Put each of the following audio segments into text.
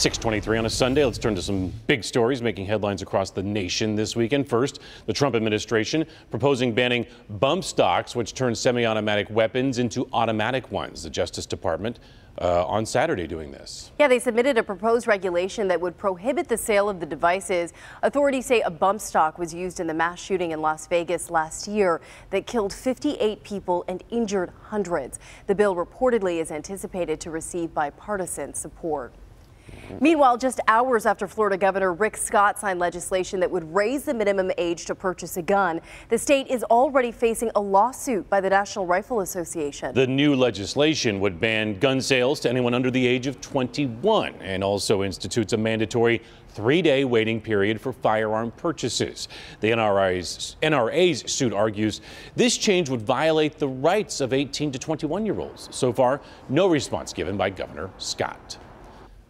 6:23 on a Sunday. Let's turn to some big stories making headlines across the nation this weekend. First, the Trump administration proposing banning bump stocks, which turn semi-automatic weapons into automatic ones. The Justice Department on Saturday doing this. Yeah, they submitted a proposed regulation that would prohibit the sale of the devices. Authorities say a bump stock was used in the mass shooting in Las Vegas last year that killed 58 people and injured hundreds. The bill reportedly is anticipated to receive bipartisan support. Meanwhile, just hours after Florida Governor Rick Scott signed legislation that would raise the minimum age to purchase a gun, the state is already facing a lawsuit by the National Rifle Association. The new legislation would ban gun sales to anyone under the age of 21 and also institutes a mandatory 3-day waiting period for firearm purchases. The NRA's suit argues this change would violate the rights of 18 to 21-year-olds. So far, no response given by Governor Scott.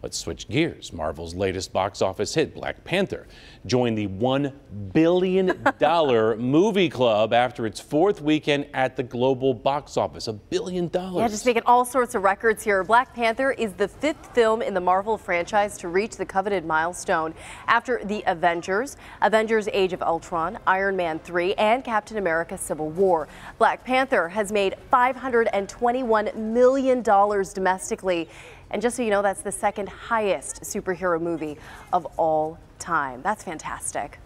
Let's switch gears. Marvel's latest box office hit, Black Panther, joined the $1 billion movie club after its fourth weekend at the global box office. $1 billion. Yeah, just making all sorts of records here. Black Panther is the 5th film in the Marvel franchise to reach the coveted milestone after the Avengers Age of Ultron, Iron Man 3, and Captain America Civil War. Black Panther has made $521 million domestically. And just so you know, that's the second highest superhero movie of all time. That's fantastic.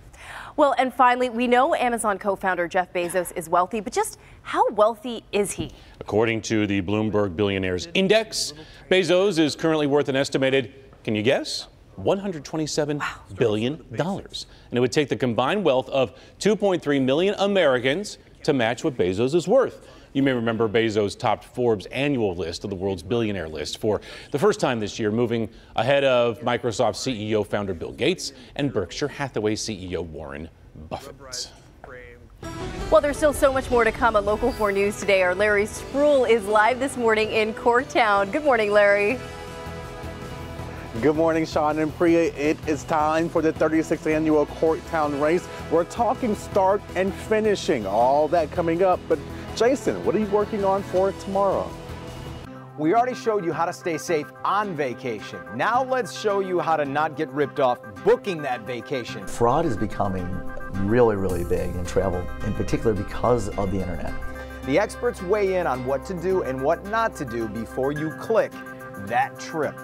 Well, and finally, we know Amazon co-founder Jeff Bezos is wealthy, but just how wealthy is he? According to the Bloomberg Billionaires Index, Bezos is currently worth an estimated, can you guess? $127 billion. And it would take the combined wealth of 2.3 million Americans to match what Bezos is worth. You may remember Bezos topped Forbes' annual list of the world's billionaire list for the first time this year, moving ahead of Microsoft CEO founder Bill Gates and Berkshire Hathaway CEO Warren Buffett. Well, there's still so much more to come on Local 4 News today. Our Larry Spruill is live this morning in Corktown. Good morning, Larry. Good morning, Sean and Priya. It is time for the 36th annual Corktown race. We're talking start and finishing, all that coming up. But Jason, what are you working on for tomorrow? We already showed you how to stay safe on vacation. Now let's show you how to not get ripped off booking that vacation. Fraud is becoming really, really big in travel, in particular because of the internet. The experts weigh in on what to do and what not to do before you click that trip.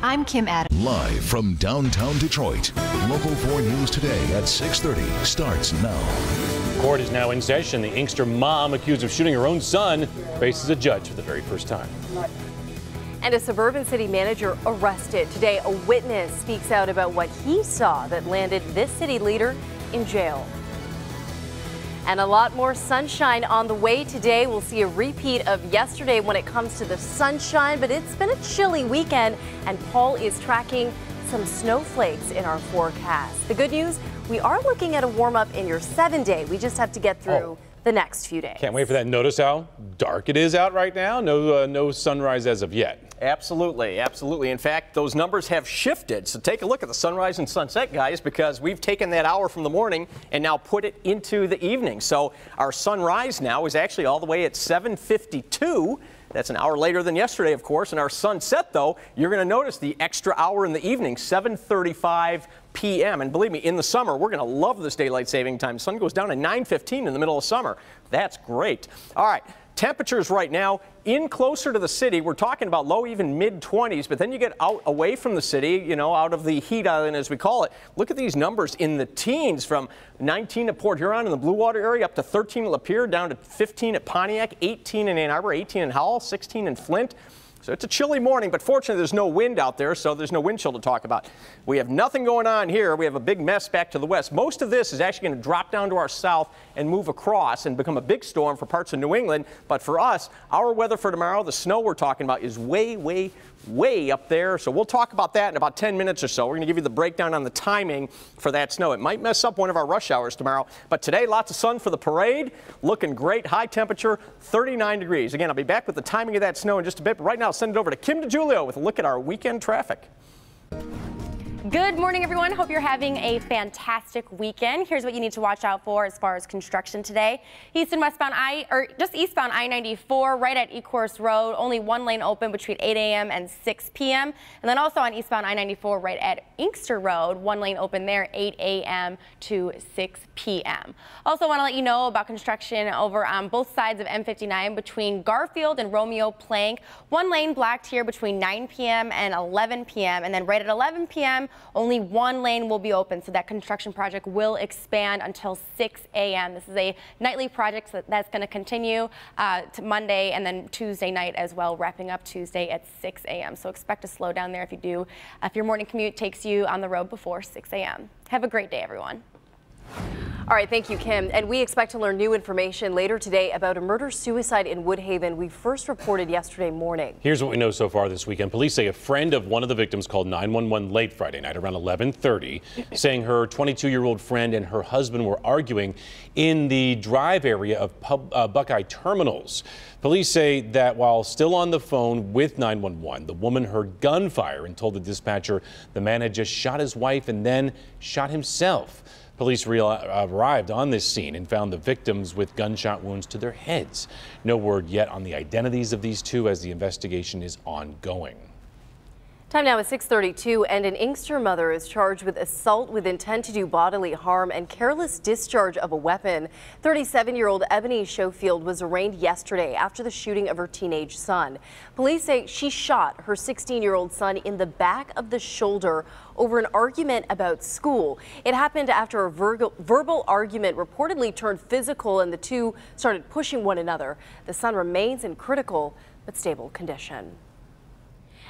I'm Kim Adams. Live from downtown Detroit, Local 4 News Today at 6:30 starts now. Court is now in session. The Inkster mom accused of shooting her own son faces a judge for the very first time. And a suburban city manager arrested. Today, a witness speaks out about what he saw that landed this city leader in jail. And a lot more sunshine on the way today. We'll see a repeat of yesterday when it comes to the sunshine, but it's been a chilly weekend, and Paul is tracking some snowflakes in our forecast. The good news, we are looking at a warm up in your 7-day. We just have to get through the next few days. Can't wait for that. Notice how dark it is out right now. No sunrise as of yet. Absolutely, absolutely. In fact, those numbers have shifted. So take a look at the sunrise and sunset, guys, because we've taken that hour from the morning and now put it into the evening. So our sunrise now is actually all the way at 7:52. That's an hour later than yesterday, of course. And our sunset, though, you're going to notice the extra hour in the evening, 7:35 p.m. And believe me, in the summer, we're going to love this daylight saving time. The sun goes down at 9:15 in the middle of summer. That's great. All right. Temperatures right now in closer to the city, we're talking about low, even mid-20s, but then you get out away from the city, you know, out of the heat island as we call it. Look at these numbers in the teens, from 19 at Port Huron in the Blue Water area up to 13 at Lapeer, down to 15 at Pontiac, 18 in Ann Arbor, 18 in Howell, 16 in Flint. So it's a chilly morning, but fortunately there's no wind out there, so there's no wind chill to talk about. We have nothing going on here. We have a big mess back to the west. Most of this is actually going to drop down to our south and move across and become a big storm for parts of New England. But for us, our weather for tomorrow, the snow we're talking about is way, way, way up there. So we'll talk about that in about 10 minutes or so. We're going to give you the breakdown on the timing for that snow. It might mess up one of our rush hours tomorrow. But today, lots of sun for the parade. Looking great. High temperature, 39 degrees. Again, I'll be back with the timing of that snow in just a bit. But right now, I'll send it over to Kim DeGiulio with a look at our weekend traffic. Good morning, everyone. Hope you're having a fantastic weekend. Here's what you need to watch out for as far as construction today. East and westbound just eastbound I-94 right at Ecorse Road. Only one lane open between 8 a.m. and 6 p.m. And then also on eastbound I-94 right at Inkster Road. One lane open there, 8 a.m. to 6 p.m. Also want to let you know about construction over on both sides of M59 between Garfield and Romeo Plank. One lane blocked here between 9 p.m. and 11 p.m. And then right at 11 p.m. only one lane will be open, so that construction project will expand until 6 a.m. This is a nightly project that's going to continue to Monday and then Tuesday night as well, wrapping up Tuesday at 6 a.m. So expect to slow down there if your morning commute takes you on the road before 6 a.m. Have a great day, everyone. All right, thank you, Kim. And we expect to learn new information later today about a murder-suicide in Woodhaven we first reported yesterday morning. Here's what we know so far this weekend. Police say a friend of one of the victims called 911 late Friday night around 11:30, saying her 22-year-old friend and her husband were arguing in the drive area of Buckeye Terminals. Police say that while still on the phone with 911, the woman heard gunfire and told the dispatcher the man had just shot his wife and then shot himself. Police arrived on this scene and found the victims with gunshot wounds to their heads. No word yet on the identities of these two as the investigation is ongoing. Time now is 6:32, and an Inkster mother is charged with assault with intent to do bodily harm and careless discharge of a weapon. 37-year-old Ebony Schofield was arraigned yesterday after the shooting of her teenage son. Police say she shot her 16-year-old son in the back of the shoulder over an argument about school. It happened after a verbal argument reportedly turned physical and the two started pushing one another. The son remains in critical but stable condition.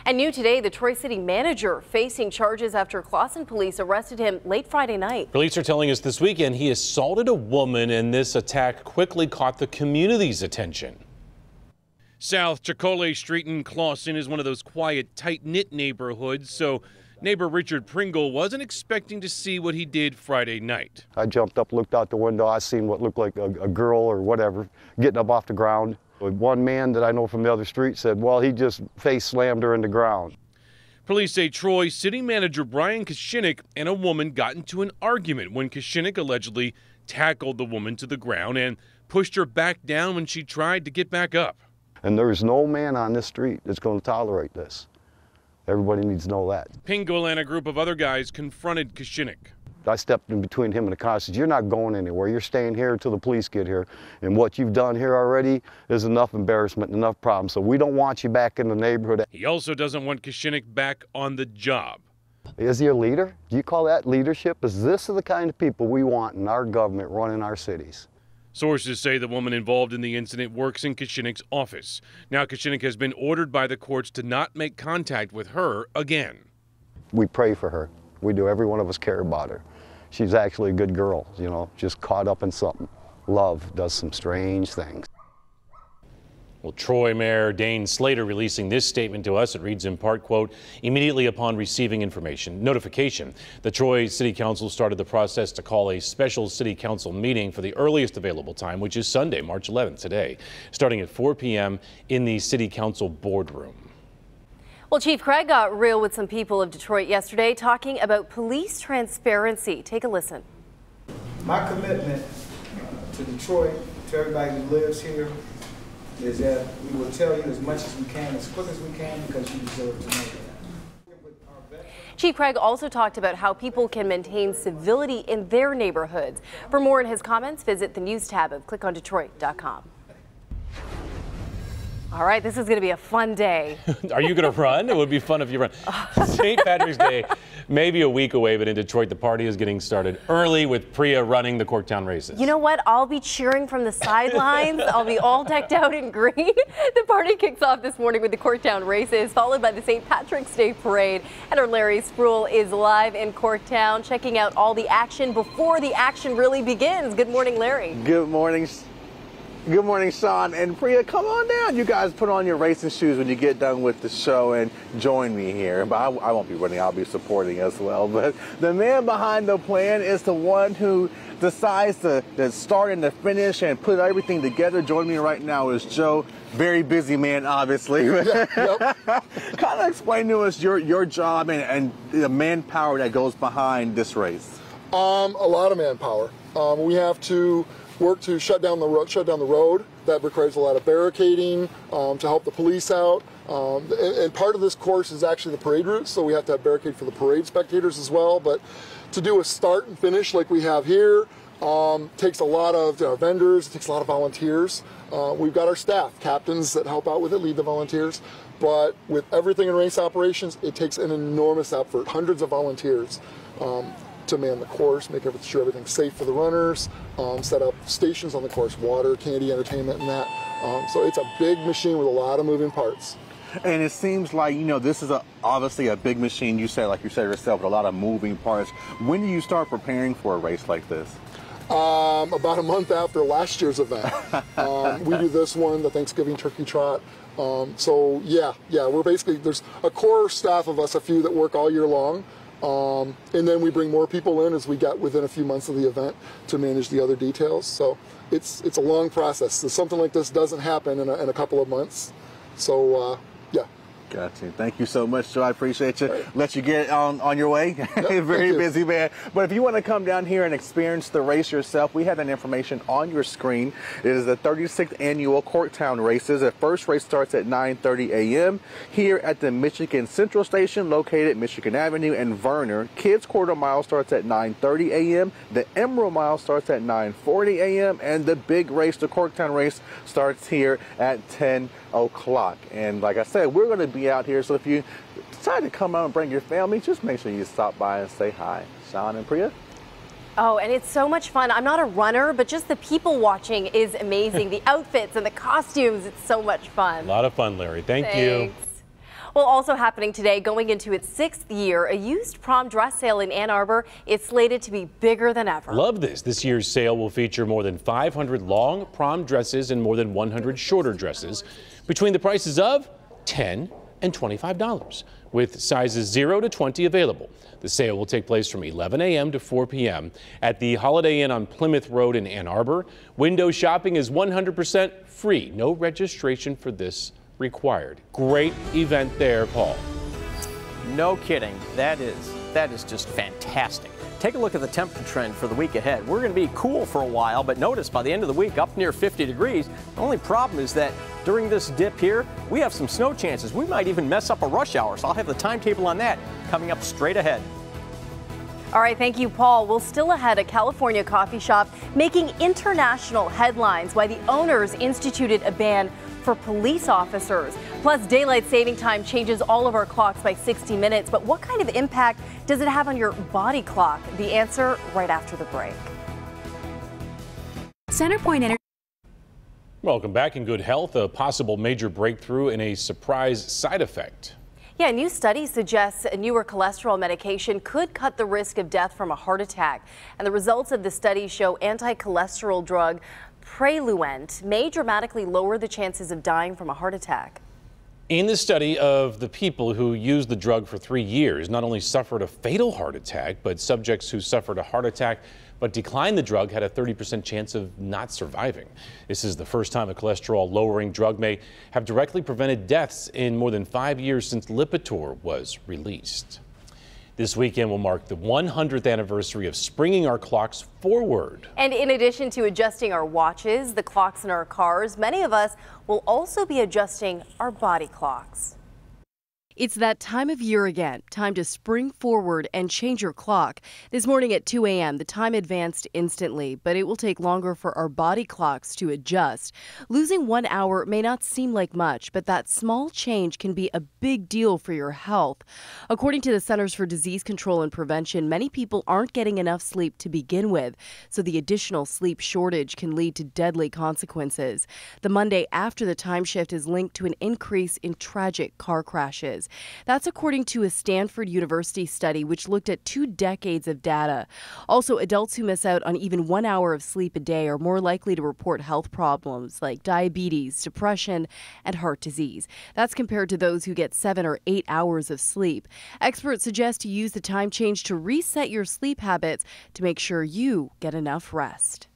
And new today, the Troy City manager facing charges after Clawson police arrested him late Friday night. Police are telling us this weekend he assaulted a woman, and this attack quickly caught the community's attention. South Chicolle Street in Clawson is one of those quiet, tight-knit neighborhoods, so neighbor Richard Pringle wasn't expecting to see what he did Friday night. I jumped up, looked out the window. I seen what looked like a girl or whatever getting up off the ground. One man that I know from the other street said, well, he just face slammed her in the ground. Police say Troy City Manager Brian Koshinik and a woman got into an argument when Koshinik allegedly tackled the woman to the ground and pushed her back down when she tried to get back up. And there's no man on this street that's going to tolerate this. Everybody needs to know that. Pingle and a group of other guys confronted Koshinik. I stepped in between him and the car and said, you're not going anywhere. You're staying here until the police get here. And what you've done here already is enough embarrassment, enough problems. So we don't want you back in the neighborhood. He also doesn't want Koshinik back on the job. Is he a leader? Do you call that leadership? Is this the kind of people we want in our government running our cities? Sources say the woman involved in the incident works in Koshinik's office. Now Koshinik has been ordered by the courts to not make contact with her again. We pray for her. We do. Every one of us care about her. She's actually a good girl, you know, just caught up in something. Love does some strange things. Well, Troy Mayor Dane Slater releasing this statement to us. It reads in part, quote, immediately upon receiving notification, the Troy City Council started the process to call a special City Council meeting for the earliest available time, which is Sunday, March 11th, today, starting at 4 p.m. in the City Council boardroom. Well, Chief Craig got real with some people of Detroit yesterday talking about police transparency. Take a listen. My commitment to Detroit, to everybody who lives here, is that we will tell you as much as we can, as quick as we can, because you deserve to know that. Chief Craig also talked about how people can maintain civility in their neighborhoods. For more in his comments, visit the news tab of clickondetroit.com. All right, this is going to be a fun day. Are you going to run? It would be fun if you run. St. Patrick's Day may be a week away, but in Detroit, the party is getting started early with Priya running the Corktown races. You know what? I'll be cheering from the sidelines. I'll be all decked out in green. The party kicks off this morning with the Corktown races, followed by the St. Patrick's Day parade. And our Larry Spruill is live in Corktown, checking out all the action before the action really begins. Good morning, Larry. Good morning. Good morning, Sean and Priya. Come on down. You guys put on your racing shoes when you get done with the show and join me here. But I won't be running. I'll be supporting as well. But the man behind the plan is the one who decides to start and to finish and put everything together. Joining me right now is Joe. Very busy man, obviously. Yep. Kind of explain to us your job and the manpower that goes behind this race. A lot of manpower. We have to work to shut down the road. That requires a lot of barricading to help the police out. And part of this course is actually the parade route, so we have to have barricade for the parade spectators as well. But to do a start and finish like we have here takes a lot of vendors, it takes a lot of volunteers. We've got our staff, captains that help out with it, lead the volunteers. But with everything in race operations, it takes an enormous effort, hundreds of volunteers. To man the course, make sure everything's safe for the runners, set up stations on the course, water, candy, entertainment, and that. So it's a big machine with a lot of moving parts. And it seems like, this is obviously a big machine, like you said yourself, with a lot of moving parts. When do you start preparing for a race like this? About a month after last year's event. We do this one, the Thanksgiving Turkey Trot. So yeah, we're basically, there's a core staff of us, a few that work all year long. And then we bring more people in as we get within a few months of the event to manage the other details. So it's a long process. So something like this doesn't happen in a couple of months. So yeah. Gotcha. Thank you so much, Joe. I appreciate you. Right. Let you get on your way. Yep, Very busy man. But if you want to come down here and experience the race yourself, we have that information on your screen. It is the 36th annual Corktown Races. The first race starts at 9:30 a.m. here at the Michigan Central Station, located at Michigan Avenue and Verner. Kids Quarter Mile starts at 9:30 a.m. The Emerald Mile starts at 9:40 a.m. And the big race, the Corktown Race, starts here at 10 o'clock. And like I said, we're going to be out here, so if you decide to come out and bring your family, just make sure you stop by and say hi. Sean and Priya? Oh, and it's so much fun. I'm not a runner, but just the people watching is amazing. The outfits and the costumes, it's so much fun. A lot of fun, Larry. Thank you. Well, also happening today, going into its 6th year, a used prom dress sale in Ann Arbor is slated to be bigger than ever. Love this. This year's sale will feature more than 500 long prom dresses and more than 100 shorter dresses between the prices of $10 and $25, with sizes 0 to 20 available. The sale will take place from 11 a.m. to 4 p.m. at the Holiday Inn on Plymouth Road in Ann Arbor. Window shopping is 100% free. No registration for this required. Great event there, Paul. No kidding. That is just fantastic. Take a look at the temperature trend for the week ahead. We're going to be cool for a while, but notice by the end of the week, up near 50 degrees. The only problem is that during this dip here, we have some snow chances. We might even mess up a rush hour, so I'll have the timetable on that coming up straight ahead. All right, thank you, Paul. Well, still ahead, a California coffee shop making international headlines why the owners instituted a ban for police officers. Plus, daylight saving time changes all of our clocks by 60 minutes. But what kind of impact does it have on your body clock? The answer right after the break. CenterPoint Energy. Welcome back. In good health, a possible major breakthrough in a surprise side effect. Yeah, a new study suggests a newer cholesterol medication could cut the risk of death from a heart attack. And the results of the study show anti-cholesterol drug Praluent may dramatically lower the chances of dying from a heart attack. In the study of the people who used the drug for 3 years, not only suffered a fatal heart attack, but subjects who suffered a heart attack but declined the drug had a 30% chance of not surviving. This is the first time a cholesterol-lowering drug may have directly prevented deaths in more than 5 years since Lipitor was released. This weekend will mark the 100th anniversary of springing our clocks forward. And in addition to adjusting our watches, the clocks in our cars, many of us will also be adjusting our body clocks. It's that time of year again, time to spring forward and change your clock. This morning at 2 a.m., the time advanced instantly, but it will take longer for our body clocks to adjust. Losing 1 hour may not seem like much, but that small change can be a big deal for your health. According to the Centers for Disease Control and Prevention, many people aren't getting enough sleep to begin with, so the additional sleep shortage can lead to deadly consequences. The Monday after the time shift is linked to an increase in tragic car crashes. hours. That's according to a Stanford University study which looked at 2 decades of data. Also, adults who miss out on even 1 hour of sleep a day are more likely to report health problems like diabetes, depression, and heart disease. That's compared to those who get 7 or 8 hours of sleep. Experts suggest you use the time change to reset your sleep habits to make sure you get enough rest.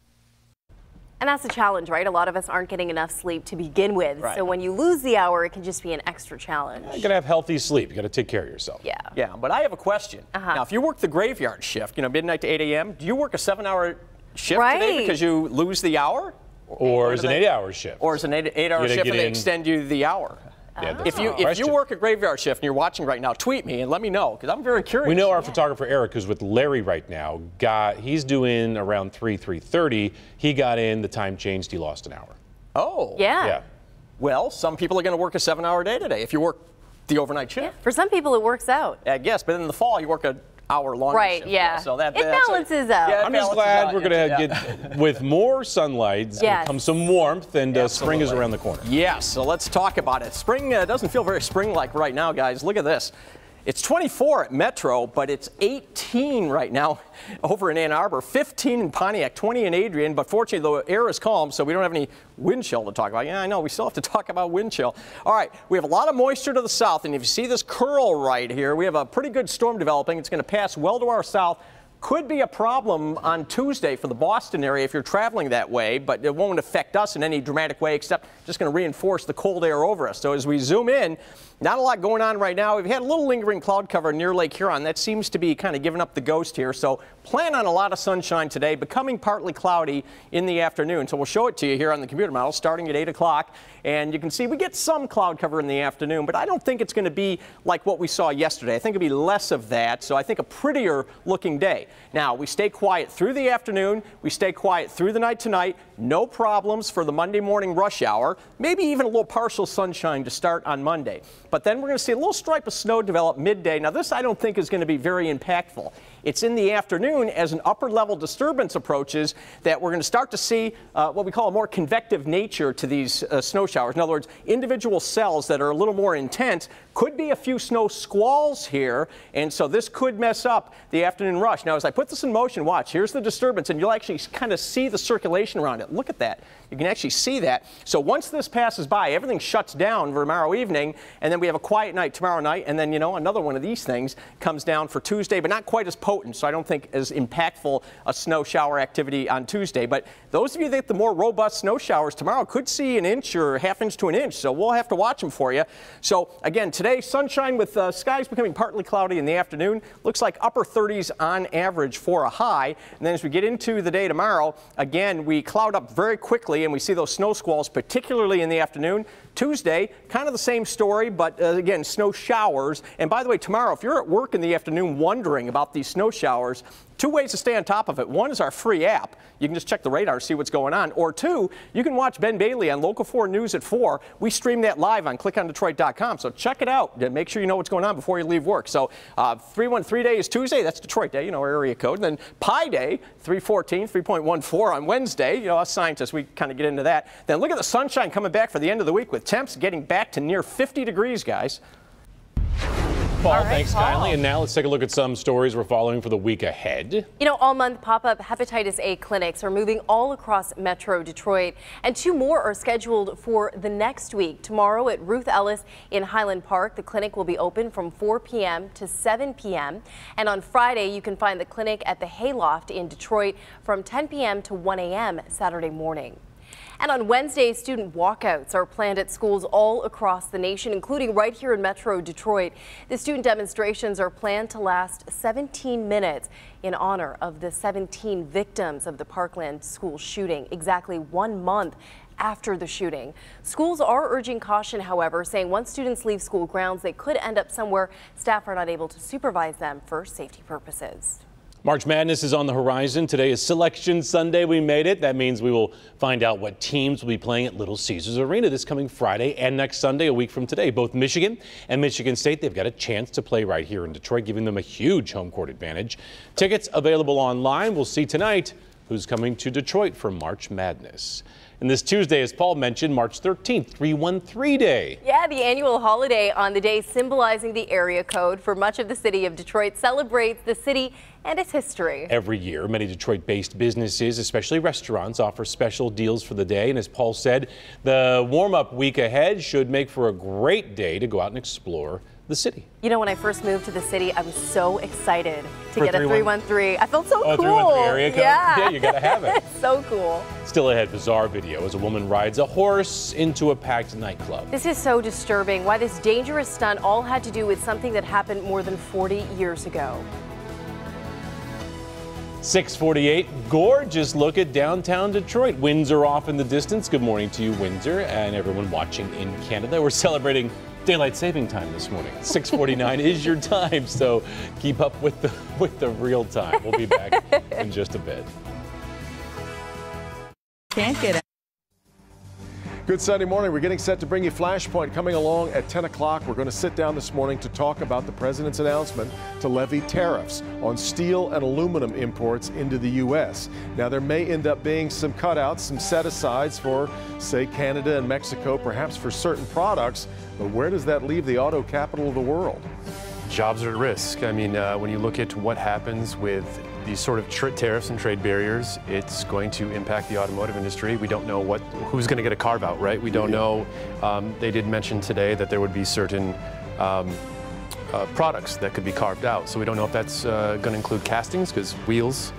And that's the challenge, right? A lot of us aren't getting enough sleep to begin with. Right. So when you lose the hour, it can just be an extra challenge. You gotta have healthy sleep. You gotta take care of yourself. Yeah. Yeah, but I have a question. Now, if you work the graveyard shift, midnight to 8 a.m., do you work a 7-hour shift today because you lose the hour? Or is it an 8-hour shift? Or is it an 8-hour shift and they extend you the hour? Yeah, if you work a graveyard shift and you're watching right now, tweet me and let me know, because I'm very curious. We know our photographer Eric, who's with Larry right now, he's doing around 3:30. He got in, the time changed, he lost an hour. Oh. Yeah. Well, some people are going to work a 7-hour day today if you work the overnight shift. For some people, it works out. I guess, but in the fall, you work an hour longer Right, shift. yeah. So that it balances out. I'm just glad we're going to get, with more sunlight, comes some warmth, and spring is around the corner. Yes, so let's talk about it. Spring doesn't feel very spring-like right now, guys. Look at this. It's 24 at Metro, but it's 18 right now over in Ann Arbor, 15 in Pontiac, 20 in Adrian, but fortunately the air is calm, so we don't have any wind chill to talk about. Yeah, I know, we still have to talk about wind chill. All right, we have a lot of moisture to the south, and if you see this curl right here, we have a pretty good storm developing. It's going to pass well to our south. Could be a problem on Tuesday for the Boston area if you're traveling that way, but it won't affect us in any dramatic way, except just going to reinforce the cold air over us. So as we zoom in, not a lot going on right now. We've had a little lingering cloud cover near Lake Huron. That seems to be kind of giving up the ghost here. So plan on a lot of sunshine today, becoming partly cloudy in the afternoon. So we'll show it to you here on the computer model starting at 8 o'clock. And you can see we get some cloud cover in the afternoon, but I don't think it's going to be like what we saw yesterday. I think it'll be less of that. So I think a prettier looking day. Now, we stay quiet through the afternoon. We stay quiet through the night tonight. No problems for the Monday morning rush hour. Maybe even a little partial sunshine to start on Monday. But then we're going to see a little stripe of snow develop midday. Now, this I don't think is going to be very impactful. It's in the afternoon as an upper level disturbance approaches that we're going to start to see what we call a more convective nature to these snow showers. In other words, individual cells that are a little more intense. Could be a few snow squalls here, and so this could mess up the afternoon rush. Now, as I put this in motion, watch, here's the disturbance, and you'll actually kind of see the circulation around it. Look at that. You can actually see that. So once this passes by, everything shuts down for tomorrow evening, and then we have a quiet night tomorrow night, and then, another one of these things comes down for Tuesday, but not quite as potent, so I don't think as impactful a snow shower activity on Tuesday. But those of you that get the more robust snow showers tomorrow could see an inch or ½ inch to an inch, so we'll have to watch them for you. So again, today, sunshine with skies becoming partly cloudy in the afternoon. Looks like upper 30s on average for a high. And then as we get into the day tomorrow, again, we cloud up very quickly and we see those snow squalls, particularly in the afternoon. Tuesday, kind of the same story, but again, snow showers. And by the way, tomorrow, if you're at work in the afternoon wondering about these snow showers, 2 ways to stay on top of it. One is our free app. You can just check the radar, see what's going on. Or 2, you can watch Ben Bailey on Local 4 News at 4. We stream that live on clickondetroit.com. So check it out. Make sure you know what's going on before you leave work. So 313 day is Tuesday. That's Detroit Day, our area code. And then Pi Day, 314, 3.14 on Wednesday. Us scientists, we kind of get into that. Then look at the sunshine coming back for the end of the week with temps getting back to near 50 degrees, guys. Paul, thanks kindly. And now let's take a look at some stories we're following for the week ahead. All month pop-up hepatitis A clinics are moving all across Metro Detroit, and 2 more are scheduled for the next week. Tomorrow at Ruth Ellis in Highland Park, the clinic will be open from 4 p.m. to 7 p.m. And on Friday, you can find the clinic at the Hayloft in Detroit from 10 p.m. to 1 a.m. Saturday morning. And on Wednesday, student walkouts are planned at schools all across the nation, including right here in Metro Detroit. The student demonstrations are planned to last 17 minutes in honor of the 17 victims of the Parkland school shooting, exactly 1 month after the shooting. Schools are urging caution, however, saying once students leave school grounds, they could end up somewhere staff are not able to supervise them for safety purposes. March Madness is on the horizon. Today is Selection Sunday. We made it. That means we will find out what teams will be playing at Little Caesars Arena this coming Friday and next Sunday, a week from today. Both Michigan and Michigan State, they've got a chance to play right here in Detroit, giving them a huge home court advantage. Tickets available online. We'll see tonight who's coming to Detroit for March Madness. And this Tuesday, as Paul mentioned, March 13th, 313 Day. Yeah, the annual holiday on the day symbolizing the area code for much of the city of Detroit celebrates the city and its history. Every year, many Detroit-based businesses, especially restaurants, offer special deals for the day. And as Paul said, the warm-up week ahead should make for a great day to go out and explore the city. You know, when I first moved to the city, I was so excited to get a 313. I felt so cool. 313 area code? Yeah, you gotta have it. So cool. Still ahead, bizarre video as a woman rides a horse into a packed nightclub. This is so disturbing. Why this dangerous stunt all had to do with something that happened more than 40 years ago. 6:48, gorgeous look at downtown Detroit. Winds are off in the distance. Good morning to you, Windsor, and everyone watching in Canada. We're celebrating daylight saving time this morning. 6:49 is your time, so keep up with the real time. We'll be back in just a bit. Can't get it. Good Sunday morning. We're getting set to bring you Flashpoint coming along at 10 o'clock. We're going to sit down this morning to talk about the president's announcement to levy tariffs on steel and aluminum imports into the U.S. Now, there may end up being some cutouts, some set-asides for, say, Canada and Mexico, perhaps for certain products. But where does that leave the auto capital of the world? Jobs are at risk. I mean, when you look at what happens with these sort of tariffs and trade barriers, it's going to impact the automotive industry. We don't know who's going to get a carve out, right? We don't know. They did mention today that there would be certain products that could be carved out. So we don't know if that's going to include castings, because wheels,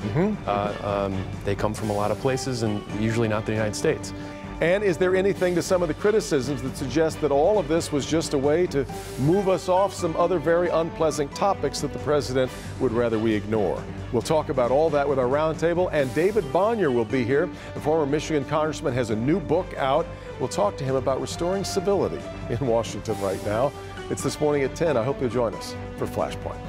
they come from a lot of places and usually not the United States. And is there anything to some of the criticisms that suggest that all of this was just a way to move us off some other very unpleasant topics that the president would rather we ignore? We'll talk about all that with our roundtable, and David Bonnier will be here. The former Michigan congressman has a new book out. We'll talk to him about restoring civility in Washington right now. It's this morning at 10. I hope you'll join us for Flashpoint.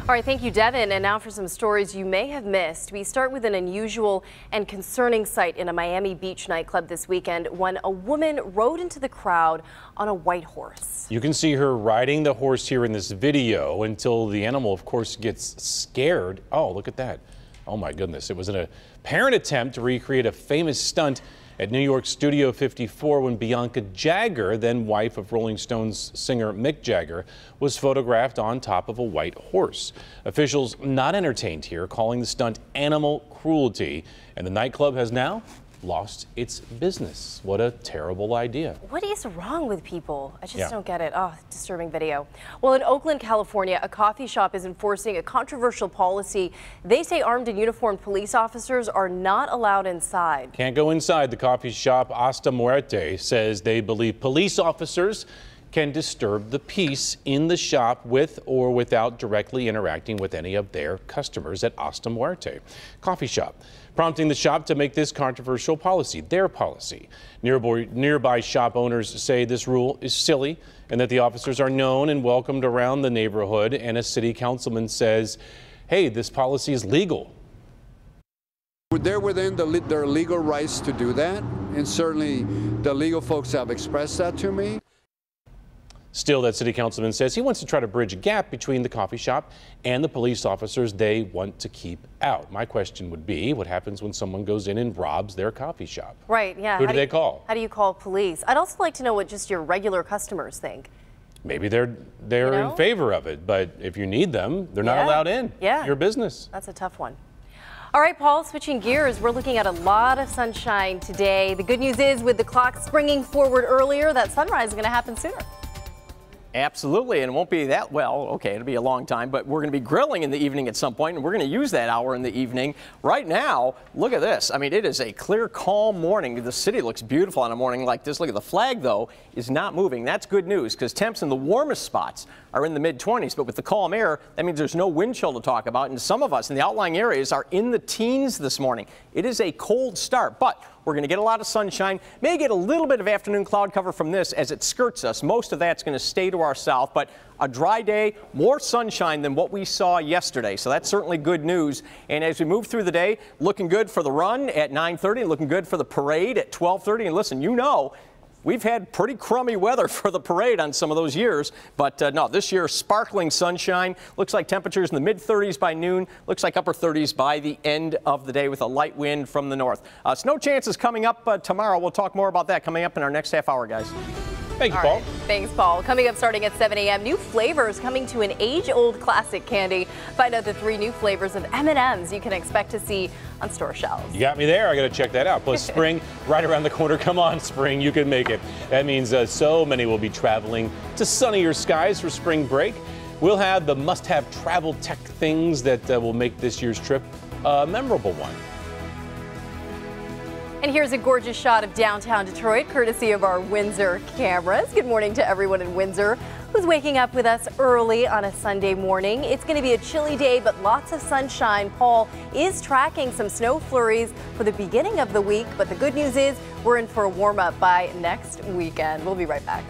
All right, thank you, Devin. And now for some stories you may have missed. We start with an unusual and concerning sight in a Miami Beach nightclub this weekend when a woman rode into the crowd on a white horse. You can see her riding the horse here in this video until the animal, of course, gets scared. Oh, look at that. Oh, my goodness. It was an apparent attempt to recreate a famous stunt at New York Studio 54 when Bianca Jagger, then wife of Rolling Stones singer Mick Jagger, was photographed on top of a white horse. Officials not entertained here, calling the stunt animal cruelty, and the nightclub has now lost its business. What a terrible idea. What is wrong with people? I just don't get it. Oh, disturbing video. Well, in Oakland, California, a coffee shop is enforcing a controversial policy. They say armed and uniformed police officers are not allowed inside. Can't go inside the coffee shop. Hasta Muerte says they believe police officers can disturb the peace in the shop with or without directly interacting with any of their customers at Hasta Muerte coffee shop, prompting the shop to make this controversial policy their policy. Nearby shop owners say this rule is silly and that the officers are known and welcomed around the neighborhood, and a city councilman says, hey, this policy is legal. They're within their legal rights to do that, and certainly the legal folks have expressed that to me. Still, that city councilman says he wants to try to bridge a gap between the coffee shop and the police officers they want to keep out. My question would be, what happens when someone goes in and robs their coffee shop? Right, yeah. Who do they call? How do you call police? I'd also like to know what just your regular customers think. Maybe they're in favor of it, but if you need them, they're not allowed in. Yeah. Your business. That's a tough one. All right, Paul, switching gears, we're looking at a lot of sunshine today. The good news is, with the clock springing forward earlier, that sunrise is going to happen sooner. Absolutely, and it won't be that okay, it'll be a long time, but we're going to be grilling in the evening at some point, and we're going to use that hour in the evening. Right now, look at this. I mean, it is a clear, calm morning. The city looks beautiful on a morning like this. Look at the flag, though, is not moving. That's good news, because temps in the warmest spots are in the mid-20s, but with the calm air, that means there's no wind chill to talk about, and some of us in the outlying areas are in the teens this morning. It is a cold start, but we're going to get a lot of sunshine. May get a little bit of afternoon cloud cover from this as it skirts us. Most of that's going to stay to our south, but a dry day, more sunshine than what we saw yesterday. So that's certainly good news. And as we move through the day, looking good for the run at 9:30 and looking good for the parade at 12:30. And listen, you know, we've had pretty crummy weather for the parade on some of those years. But no, this year, sparkling sunshine. Looks like temperatures in the mid-30s by noon. Looks like upper 30s by the end of the day with a light wind from the north. Snow chances coming up tomorrow. We'll talk more about that coming up in our next half hour, guys. Thank you, Paul. Right. Thanks, Paul. Coming up starting at 7 a.m., new flavors coming to an age-old classic candy. Find out the 3 new flavors of M&Ms you can expect to see on store shelves. You got me there. I got to check that out. Plus, spring right around the corner. Come on, spring. You can make it. That means so many will be traveling to sunnier skies for spring break. We'll have the must-have travel tech things that will make this year's trip a memorable one. And here's a gorgeous shot of downtown Detroit, courtesy of our Windsor cameras. Good morning to everyone in Windsor who's waking up with us early on a Sunday morning. It's going to be a chilly day, but lots of sunshine. Paul is tracking some snow flurries for the beginning of the week, but the good news is we're in for a warm up by next weekend. We'll be right back.